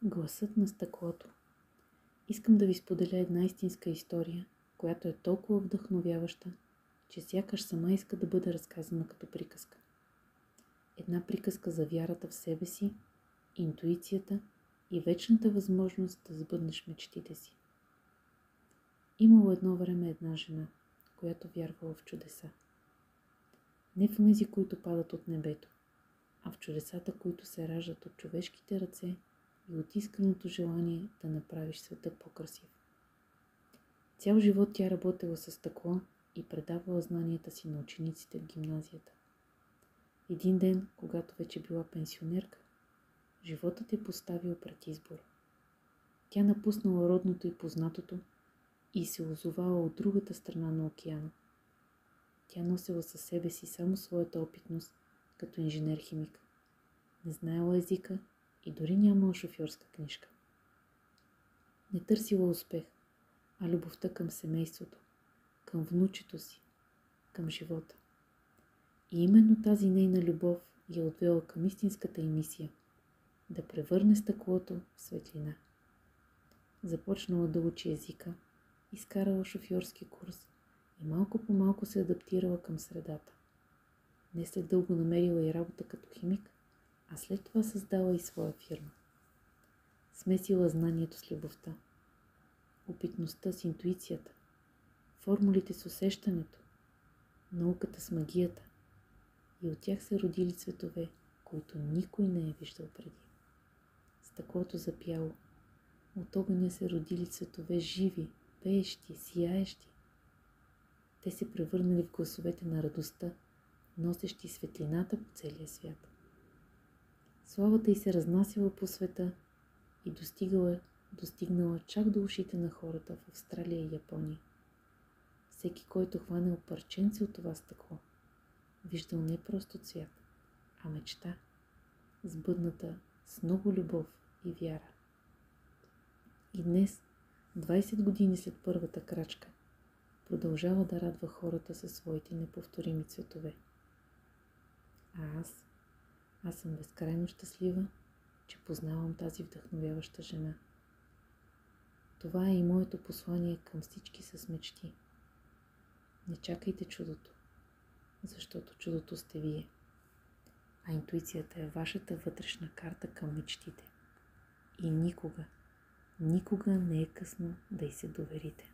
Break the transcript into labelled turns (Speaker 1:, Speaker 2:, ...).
Speaker 1: Гласът на стъклото. Искам да ви споделя една истинска история, която е толкова вдъхновяваща, че сякаш сама иска да бъде разказана като приказка. Една приказка за вярата в себе си, интуицията и вечната възможност да сбъднеш мечтите си. Имало едно време една жена, която вярвала в чудеса. Не в онези, които падат от небето, а в чудесата, които се раждат от човешките ръце и от искреното желание да направиш света по-красив. Цял живот тя работила със стъкло и предавала знанията си на учениците в гимназията. Един ден, когато вече била пенсионерка, животът е поставил пред избор. Тя напуснала родното и познатото и се озовала от другата страна на океана. Тя носила със себе си само своята опитност като инженер-химик. Не знаела езика и дори нямала шофьорска книжка. Не търсила успех, а любовта към семейството, към внучето си, към живота. И именно тази нейна любов я отвела към истинската й мисия – да превърне стъклото в светлина. Започнала да учи езика, изкарала шофьорски курс и малко по малко се адаптирала към средата. Не след дълго намерила и работа като химик, а след това създала и своя фирма. Смесила знанието с любовта, опитността с интуицията, формулите с усещането, науката с магията и от тях се родили цветове, които никой не е виждал преди. Стъклото запяло, от огъня се родили цветове живи, пеещи, сияещи. Те се превърнали в гласовете на радостта, носещи светлината по целия свят. Славата й се разнасяла по света и достигнала чак до ушите на хората в Австралия и Япония. Всеки, който хванал парченце от това стъкло, виждал не просто цвят, а мечта, сбъдната с много любов и вяра. И днес, 20 години след първата крачка, продължава да радва хората със своите неповторими цветове. А аз съм безкрайно щастлива, че познавам тази вдъхновяваща жена. Това е и моето послание към всички с мечти. Не чакайте чудото, защото чудото сте вие, а интуицията е вашата вътрешна карта към мечтите. И никога не е късно да й се доверите.